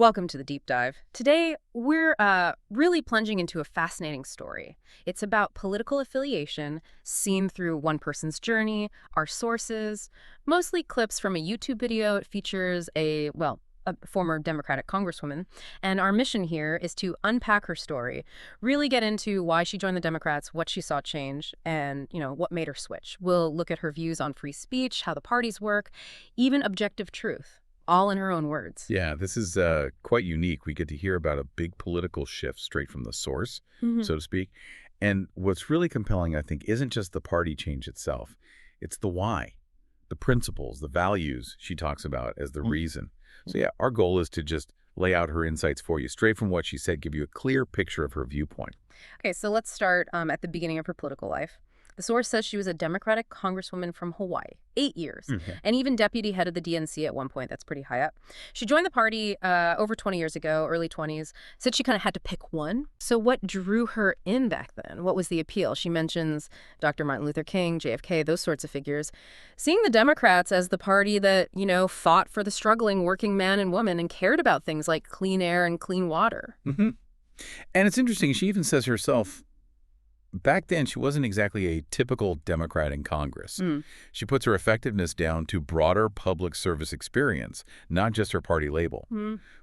Welcome to the deep dive. Today, we're really plunging into a fascinating story. It's about political affiliation seen through one person's journey, our sources, mostly clips from a YouTube video. It features a former Democratic Congresswoman. And our mission here is to unpack her story, really get into why she joined the Democrats, what she saw change, and, what made her switch. We'll look at her views on free speech, how the parties work, even objective truth. All in her own words. Yeah, this is quite unique. We get to hear about a big political shift straight from the source, so to speak. And what's really compelling, I think, isn't just the party change itself. It's the why, the principles, the values she talks about as the reason. So yeah, our goal is to just lay out her insights for you, straight from what she said, give you a clear picture of her viewpoint. Okay, so let's start at the beginning of her political life. The source says she was a Democratic congresswoman from Hawaii, 8 years, and even deputy head of the DNC at one point. That's pretty high up. She joined the party over 20 years ago, early 20s, said she kind of had to pick one. So what drew her in back then? What was the appeal? She mentions Dr. Martin Luther King, JFK, those sorts of figures. Seeing the Democrats as the party that, fought for the struggling working man and woman and cared about things like clean air and clean water. And it's interesting, she even says herself, back then, she wasn't exactly a typical Democrat in Congress. She puts her effectiveness down to broader public service experience, not just her party label,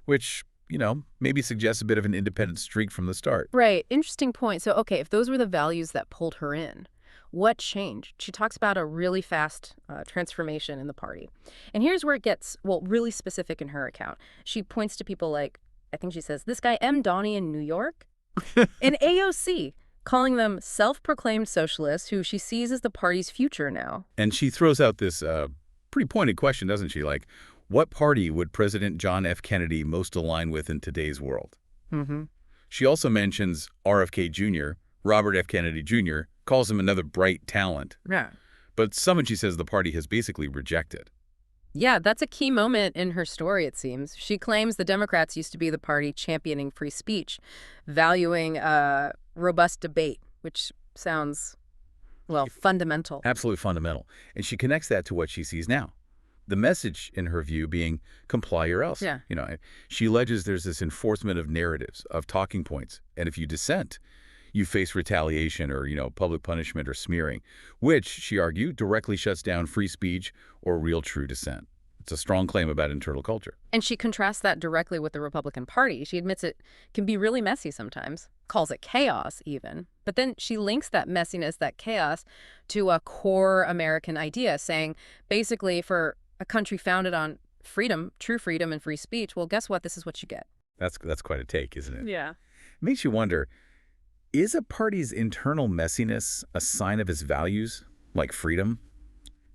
which, maybe suggests a bit of an independent streak from the start. Right. Interesting point. So, okay, if those were the values that pulled her in, what changed? She talks about a really fast transformation in the party. And here's where it gets, really specific in her account. She points to people like, I think she says, this guy M. Donnie in New York, and AOC, calling them self-proclaimed socialists who she sees as the party's future now. And she throws out this pretty pointed question, doesn't she? Like, what party would President John F. Kennedy most align with in today's world? She also mentions RFK Jr., Robert F. Kennedy Jr., calls him another bright talent. Yeah. But someone she says the party has basically rejected. Yeah, that's a key moment in her story, it seems. She claims the Democrats used to be the party championing free speech, valuing robust debate, which sounds, fundamental. Absolutely fundamental. And she connects that to what she sees now. The message, in her view, being comply or else. Yeah. She alleges there's this enforcement of narratives, of talking points. And if you dissent, you face retaliation or, public punishment or smearing, which, she argued, directly shuts down free speech or real true dissent. It's a strong claim about internal culture. And she contrasts that directly with the Republican Party. She admits it can be really messy sometimes, calls it chaos even. But then she links that messiness, that chaos, to a core American idea, saying basically for a country founded on freedom, true freedom and free speech, well, guess what? This is what you get. That's quite a take, isn't it? Yeah. It makes you wonder, is a party's internal messiness a sign of its values, like freedom,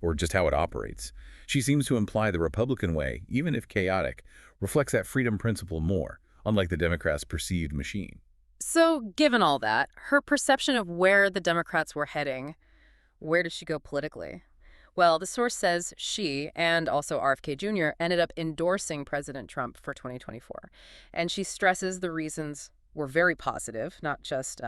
or just how it operates? She seems to imply the Republican way, even if chaotic, reflects that freedom principle more, unlike the Democrats' perceived machine. So, given all that, her perception of where the Democrats were heading, where does she go politically? Well, the source says she, and also RFK Jr., ended up endorsing President Trump for 2024. And she stresses the reasons were very positive, not just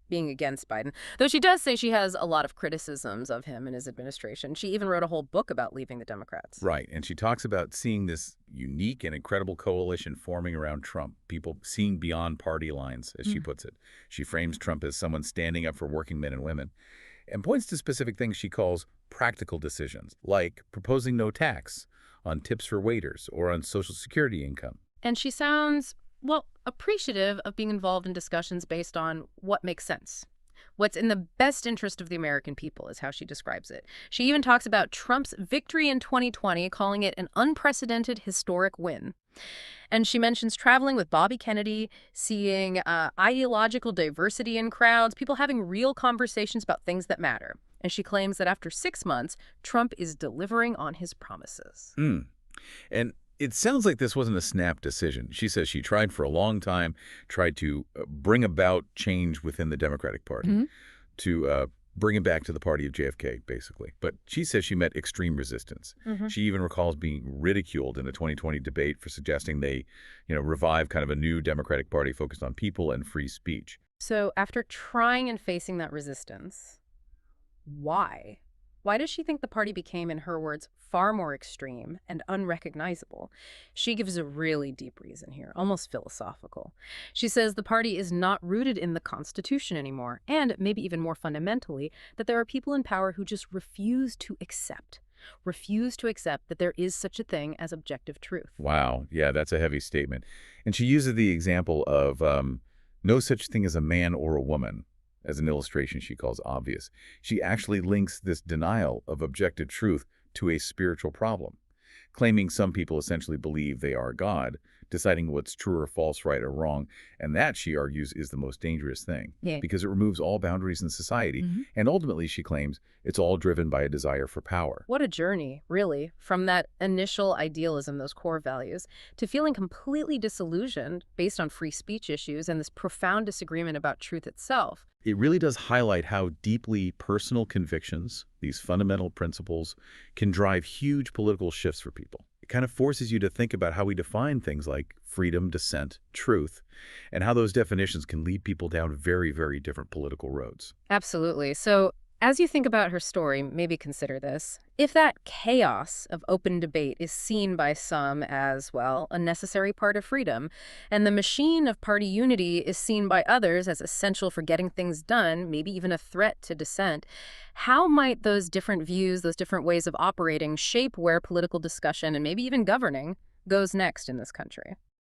being against Biden. Though she does say she has a lot of criticisms of him and his administration. She even wrote a whole book about leaving the Democrats. Right, and she talks about seeing this unique and incredible coalition forming around Trump, people seeing beyond party lines, as she puts it. She frames Trump as someone standing up for working men and women, and points to specific things she calls practical decisions, like proposing no tax on tips for waiters or on Social Security income. And she sounds appreciative of being involved in discussions based on what makes sense. What's in the best interest of the American people is how she describes it. She even talks about Trump's victory in 2020, calling it an unprecedented historic win. And she mentions traveling with Bobby Kennedy, seeing ideological diversity in crowds, people having real conversations about things that matter. And she claims that after 6 months, Trump is delivering on his promises. And it sounds like this wasn't a snap decision. She says she tried for a long time, tried to bring about change within the Democratic Party, to bring it back to the party of JFK, basically. But she says she met extreme resistance. She even recalls being ridiculed in a 2020 debate for suggesting they, revive kind of a new Democratic Party focused on people and free speech. So after trying and facing that resistance, why? Why does she think the party became, in her words, far more extreme and unrecognizable? She gives a really deep reason here, almost philosophical. She says the party is not rooted in the Constitution anymore, and maybe even more fundamentally, that there are people in power who just refuse to accept that there is such a thing as objective truth. Wow. Yeah, that's a heavy statement. And she uses the example of no such thing as a man or a woman as an illustration she calls obvious. She actually links this denial of objective truth to a spiritual problem, claiming some people essentially believe they are God, deciding what's true or false, right or wrong. And that, she argues, is the most dangerous thing Yeah. because it removes all boundaries in society. And ultimately, she claims, it's all driven by a desire for power. What a journey, really, from that initial idealism, those core values, to feeling completely disillusioned based on free speech issues and this profound disagreement about truth itself. It really does highlight how deeply personal convictions, these fundamental principles, can drive huge political shifts for people. It kind of forces you to think about how we define things like freedom, dissent, truth, and how those definitions can lead people down very, very different political roads. Absolutely. So, as you think about her story, maybe consider this. If that chaos of open debate is seen by some as, well, a necessary part of freedom, and the machine of party unity is seen by others as essential for getting things done, maybe even a threat to dissent, how might those different views, those different ways of operating shape where political discussion and maybe even governing goes next in this country?